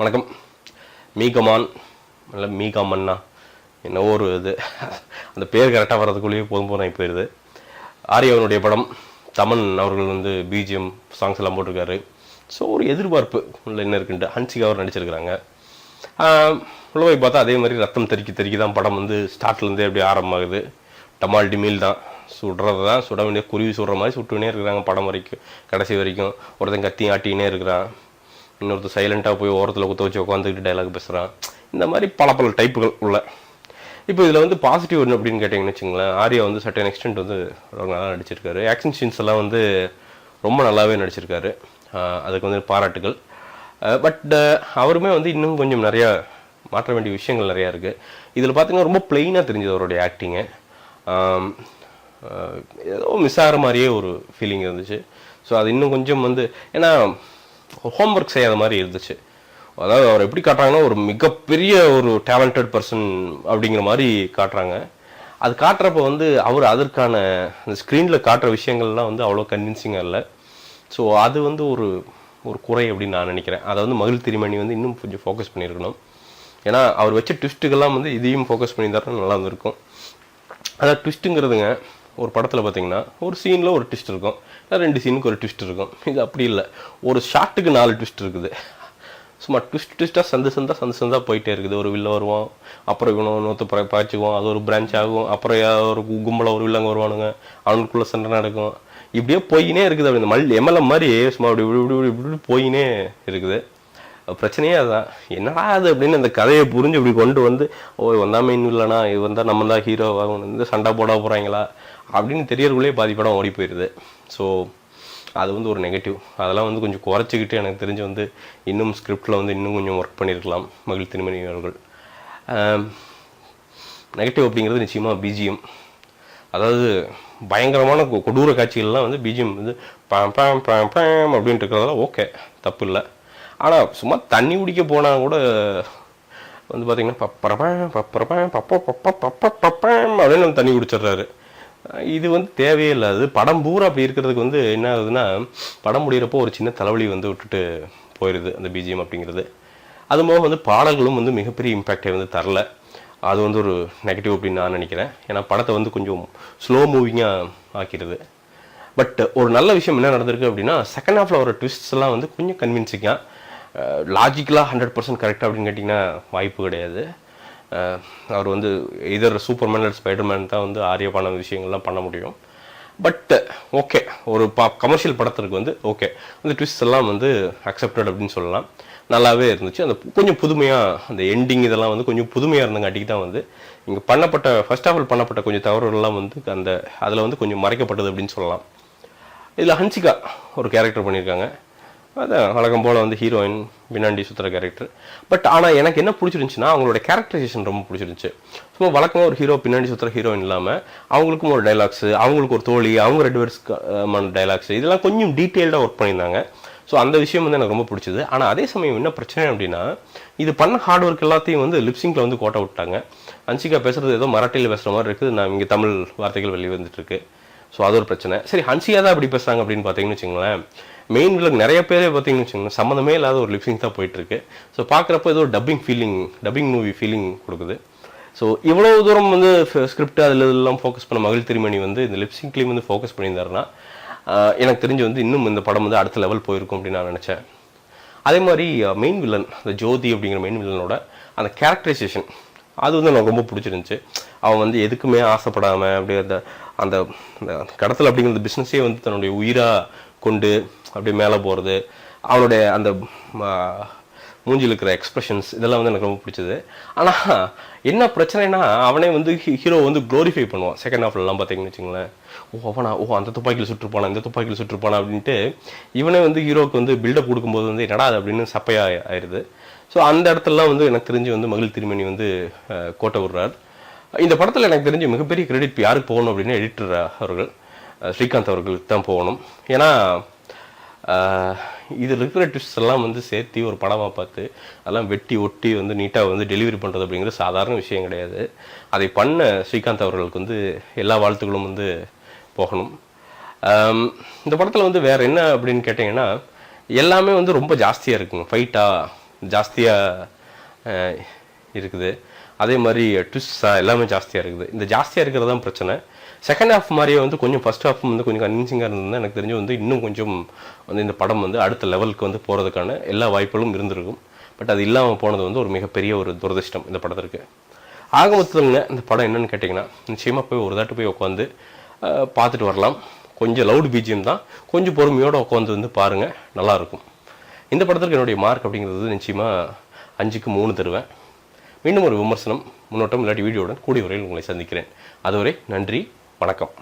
வணக்கம். மீகமான் இல்லை மீகாமன்னா என்னவோ ஒரு இது, அந்த பேர் கரெக்டாக வர்றதுக்குள்ளேயே போதும் போயிடுது. ஆர்யாவனுடைய படம். தமன் அவர்கள் வந்து பிஜிஎம் சாங்ஸ் எல்லாம் போட்டிருக்காரு. ஸோ ஒரு எதிர்பார்ப்பு உள்ள என்ன இருக்குன்ட்டு ஹன்சிகா அவர் நடிச்சிருக்கிறாங்க. உள்ள போய் பார்த்தா அதே மாதிரி ரத்தம் தெறிக்கி தான் படம் வந்து ஸ்டார்ட்லேருந்தே அப்படி ஆரம்பமாகுது. டமால் டிமில் தான், சுடுறது தான், சுட வேண்டிய குருவி சுடுற மாதிரி சுட்டுனே இருக்கிறாங்க படம் வரைக்கும், கடைசி வரைக்கும். ஒருத்தன் கத்தி ஆட்டினே இருக்கிறான், இன்னொருத்தர் சைலண்ட்டாக போய் ஓரத்தில் குத்த வச்சு உட்காந்துக்கிட்டு டைலாக் பேசுகிறான். இந்த மாதிரி பல டைப்புகள் உள்ள. இப்போ இதில் வந்து பாசிட்டிவ் ஒன்று அப்படின்னு கேட்டிங்கன்னு வச்சுங்களேன், ஆர்யா வந்து சர்டன் எக்ஸ்டென்ட் வந்து ரொம்ப நல்லா நடிச்சிருக்காரு. ஆக்ஷன் சீன்ஸ் எல்லாம் வந்து ரொம்ப நல்லாவே நடிச்சிருக்காரு. அதுக்கு வந்து பாராட்டுகள். பட் அவருமே வந்து இன்னும் கொஞ்சம் நிறையா மாற்ற வேண்டிய விஷயங்கள் நிறையா இருக்குது. இதில் பார்த்தீங்கன்னா ரொம்ப பிளெயினாக தெரிஞ்சது அவருடைய ஆக்டிங்கு. ஏதோ மிஸ் ஆகிற மாதிரியே ஒரு ஃபீலிங் இருந்துச்சு. ஸோ அது இன்னும் கொஞ்சம் வந்து ஏன்னா ஹோம்ஒர்க் செய்யாத மாதிரி இருந்துச்சு. அதாவது அவர் எப்படி காட்டுறாங்கன்னா ஒரு மிகப்பெரிய ஒரு டேலண்டட் பர்சன் அப்படிங்கிற மாதிரி காட்டுறாங்க. அது காட்டுறப்ப வந்து அவர் அதற்கான அந்த ஸ்க்ரீனில் காட்டுற விஷயங்கள்லாம் வந்து அவ்வளோ கன்வின்சிங்காக இல்லை. ஸோ அது வந்து ஒரு ஒரு குறை அப்படின்னு நான் நினைக்கிறேன். அதை வந்து மகிழ் திருமணி வந்து இன்னும் கொஞ்சம் ஃபோக்கஸ் பண்ணியிருக்கணும். ஏன்னா அவர் வச்ச ட்விஸ்ட்டுக்கெல்லாம் வந்து இதையும் ஃபோக்கஸ் பண்ணியிருந்தாருன்னா நல்லா இருந்திருக்கும். அதாவது ட்விஸ்ட்டுங்கிறதுங்க ஒரு படத்தில் பார்த்தீங்கன்னா ஒரு சீனில் ஒரு ட்விஸ்ட் இருக்கும், இல்லை 2 சீனுக்கு ஒரு ட்விஸ்ட் இருக்கும். இது அப்படி இல்லை, ஒரு ஷாட்டுக்கு 4 ட்விஸ்ட் இருக்குது. சும்மா ட்விஸ்ட்டாக சந்து போயிட்டே இருக்குது. ஒரு வில்ல வருவான், அப்புறம் இவனும் நோத்து பாய்ச்சுக்குவோம், அது ஒரு பிரான்ச் ஆகும், அப்புறம் ஒரு கும்பலை ஒரு வில்லங்க வருவானுங்க, அவனுக்குள்ளே சண்டை நடக்கும். இப்படியே போயினே இருக்குது. அப்படி இந்த எம்எல்எம் மாதிரி சும்மா அப்படி இப்படி போயினே இருக்குது. பிரச்சனையே அதுதான். என்னடா அது அப்படின்னு அந்த கதையை புரிஞ்சு இப்படி கொண்டு வந்து, ஓ இவன் தான் மெயின் இல்லைனா இவன் தான் நம்ம தான் ஹீரோவாக இந்த சண்டை போட போகிறாங்களா அப்படின்னு தெரியறதுக்குள்ளே பாதி படம் ஓடி போயிடுது. ஸோ அது வந்து ஒரு நெகட்டிவ். அதெல்லாம் வந்து கொஞ்சம் குறைச்சிக்கிட்டு எனக்கு தெரிஞ்சு வந்து இன்னும் ஸ்கிரிப்டில் வந்து இன்னும் கொஞ்சம் ஒர்க் பண்ணியிருக்கலாம் மகிழ் திருமணி அவர்கள். நெகட்டிவ் அப்படிங்கிறது நிச்சயமாக பிஜிஎம். அதாவது பயங்கரமான கொடூர காட்சிகள்லாம் வந்து பிஜிஎம் வந்து பாம் பாம் பாம் பாம் அப்படின்ட்டு இருக்கிறதெல்லாம் ஓகே, தப்பு இல்லை. ஆனால் சும்மா தண்ணி குடிக்க போனால் கூட வந்து பார்த்தீங்கன்னா பப்பரப்பாம் பப்பரப்பாம் பப்பம் அப்படின்னு நம்ம தண்ணி குடிச்சிடுறாரு. இது வந்து தேவையே இல்லை. அது படம் பூரா அப்படி இருக்கிறதுக்கு வந்து என்ன ஆகுதுன்னா, படம் முடிகிறப்போ ஒரு சின்ன தலைவலி வந்து விட்டுட்டு போயிடுது அந்த பிஜிஎம் அப்படிங்கிறது. அதுபோக வந்து பாடல்களும் வந்து மிகப்பெரிய இம்பேக்டை வந்து தரல. அது வந்து ஒரு நெகட்டிவ் அப்படின்னு நான் நினைக்கிறேன். ஏன்னா படத்தை வந்து கொஞ்சம் ஸ்லோ மூவிங்காக ஆக்கிடுது. பட் ஒரு நல்ல விஷயம் என்ன நடந்திருக்கு அப்படின்னா, செகண்ட் ஹாஃபில் வர ட்விஸ்ட்ஸ் எல்லாம் வந்து கொஞ்சம் கன்வின்சிங்காக, லாஜிக்கலாக 100% கரெக்டாக அப்படின்னு கேட்டிங்கன்னா வாய்ப்பு கிடையாது. அவர் வந்து இதர் சூப்பர்மேன் இல்லை ஸ்பைடர்மேன் தான் வந்து ஆர்யா பண்ண விஷயங்கள்லாம் பண்ண முடியும். பட் ஓகே, ஒரு கமர்ஷியல் படத்திற்கு வந்து ஓகே, அந்த ட்விஸ்ட் எல்லாம் வந்து அக்செப்டட் அப்படின்னு சொல்லலாம். நல்லாவே இருந்துச்சு. அந்த கொஞ்சம் புதுமையாக அந்த எண்டிங் இதெல்லாம் வந்து கொஞ்சம் புதுமையாக இருந்தங்காட்டிக்கு தான் வந்து இங்கே பண்ணப்பட்ட ஃபர்ஸ்ட் ஆஃப் ஆல் பண்ணப்பட்ட கொஞ்சம் தவறுகள்லாம் வந்து அந்த அதில் வந்து கொஞ்சம் மறைக்கப்பட்டது அப்படின்னு சொல்லலாம். இதில் ஹன்சிகா ஒரு கேரக்டர் பண்ணியிருக்காங்க. அதான் வழக்கம் போல் வந்து ஹீரோயின் பின்னாடி சுற்றுற கேரக்டர். பட் ஆனால் எனக்கு என்ன பிடிச்சிருந்துச்சுன்னா, அவங்களோட கேரக்டரைசேஷன் ரொம்ப பிடிச்சிருந்துச்சு. சும்மா வழக்கமாக ஒரு ஹீரோ பின்னாடி சுற்றுற ஹீரோயின் இல்லாமல் அவங்களுக்கும் ஒரு டைலாக்ஸு, அவங்களுக்கு ஒரு தோழி, அவங்க 2 பேருமான டைலாக்ஸு, இதெல்லாம் கொஞ்சம் டீட்டெயில்டாக ஒர்க் பண்ணியிருந்தாங்க. ஸோ அந்த விஷயம் வந்து எனக்கு ரொம்ப பிடிச்சது. ஆனால் அதே சமயம் என்ன பிரச்சனை அப்படின்னா, இது பண்ண ஹார்ட் ஒர்க் எல்லாத்தையும் வந்து லிப்சிங்கில் வந்து கோட்டை விட்டாங்க. ஹன்சிகா பேசுகிறது ஏதோ மராட்டியில் பேசுகிற மாதிரி இருக்குது, நான் இங்கே தமிழ் வார்த்தைகள் வெளியே வந்துட்டு இருக்கு. ஸோ அது ஒரு பிரச்சனை. சரி, ஹன்சிகா தான் அப்படி பேசுகிறாங்க அப்படின்னு பார்த்தீங்கன்னு வச்சுங்களேன், மெயின் வில்லன் நிறைய பேரே பார்த்தீங்கன்னு வச்சுக்கோங்களேன் சம்மந்தமே இல்லாத ஒரு லிப்சிங் தான் போயிட்டுருக்கு. ஸோ பார்க்குறப்போ ஏதோ டப்பிங் மூவி ஃபீலிங் கொடுக்குது. ஸோ இவ்வளோ தூரம் வந்து ஸ்கிரிப்ட் அதில் இதெல்லாம் ஃபோக்கஸ் பண்ண மகிழ் திருமணி வந்து இந்த லிப்சிங்க்லேயும் வந்து ஃபோக்கஸ் பண்ணியிருந்தாருன்னா எனக்கு தெரிஞ்சு வந்து இன்னும் இந்த படம் வந்து அடுத்த லெவல் போயிருக்கும் அப்படின்னு நான் நினச்சேன். அதே மாதிரி மெயின் வில்லன் அந்த ஜோதி அப்படிங்கிற மெயின் வில்லனோட அந்த கேரக்டரைசேஷன் அது வந்து எனக்கு ரொம்ப பிடிச்சிருந்துச்சு. அவன் வந்து எதுக்குமே ஆசைப்படாமல் அப்படியே அந்த அந்த கடத்தல் அப்படிங்கிற பிஸ்னஸே வந்து தன்னுடைய உயிராக கொண்டு அப்படியே மேலே போகிறது, அவனுடைய அந்த மூஞ்சில் இருக்கிற எக்ஸ்பிரஷன்ஸ் இதெல்லாம் வந்து எனக்கு ரொம்ப பிடிச்சது. ஆனால் என்ன பிரச்சனைனா, அவனே வந்து ஹீரோ வந்து க்ளோரிஃபை பண்ணுவான் செகண்ட் ஹாஃப்லலாம் பார்த்தீங்கன்னு வச்சுங்களேன். அந்த துப்பாக்கியில் சுற்றுப்பானா, இந்த துப்பாக்கியில் சுற்றுப்பானா அப்படின்ட்டு இவனே வந்து ஹீரோவுக்கு வந்து பில்டப் கொடுக்கும்போது வந்து என்னடா அது அப்படின்னு சப்பையாக ஆயிடுது. ஸோ அந்த இடத்துலலாம் வந்து எனக்கு தெரிஞ்சு வந்து மகிழ் திருமணி வந்து கோட்டை விடுறார். இந்த படத்தில் எனக்கு தெரிஞ்சு மிகப்பெரிய கிரெடிட் யாருக்கு போகணும் அப்படின்னா எடிட்டர் அவர்கள், ஸ்ரீகாந்த் அவர்களுக்கு தான் போகணும். ஏன்னா இதில் இருக்கிற ட்விஸ்ட் எல்லாம் வந்து சேர்த்து ஒரு படமாக பார்த்து அதெல்லாம் வெட்டி ஒட்டி வந்து நீட்டாக வந்து டெலிவரி பண்ணுறது அப்படிங்கிறது சாதாரண விஷயம் கிடையாது. அதை பண்ண ஸ்ரீகாந்த் அவர்களுக்கு வந்து எல்லா வாழ்த்துக்களும் வந்து போகணும். இந்த படத்தில் வந்து வேறு என்ன அப்படின்னு கேட்டிங்கன்னா, எல்லாமே வந்து ரொம்ப ஜாஸ்தியாக இருக்குங்க. ஃபைட்டாக ஜாஸ்தியாக இருக்குது. அதே மாதிரி ட்விஸ்டாக எல்லாமே ஜாஸ்தியாக இருக்குது. இந்த ஜாஸ்தியாக இருக்கிறது தான் பிரச்சனை. செகண்ட் ஹாஃப் மாதிரியே வந்து கொஞ்சம் ஃபர்ஸ்ட் ஹாஃப் வந்து கொஞ்சம் கன்வின்சிங்காக இருந்ததுன்னா எனக்கு தெரிஞ்சு வந்து இன்னும் கொஞ்சம் வந்து இந்த படம் வந்து அடுத்த லெவலுக்கு வந்து போகிறதுக்கான எல்லா வாய்ப்புகளும் இருந்திருக்கும். பட் அது இல்லாமல் போனது வந்து ஒரு மிகப்பெரிய ஒரு துரதிர்ஷ்டம் இந்த படத்திற்கு. ஆக மொத்தத்துலங்க இந்த படம் என்னென்னு கேட்டிங்கன்னா, நிச்சயமாக போய் ஒரு தாட்டு போய் உட்காந்து பார்த்துட்டு வரலாம். கொஞ்சம் லவுட் பிஜிஎம் தான், கொஞ்சம் பொறுமையோடு உட்காந்து வந்து பாருங்கள், நல்லாயிருக்கும். இந்த படத்திற்கு என்னுடைய மார்க் அப்படிங்கிறது நிச்சயமாக 5க்கு 3 தருவேன். மீண்டும் ஒரு விமர்சனம், முன்னோட்டம் இல்லாட்டி வீடியோவுடன் கூடிய வரையில் உங்களை சந்திக்கிறேன். அதுவரை நன்றி, வணக்கம்.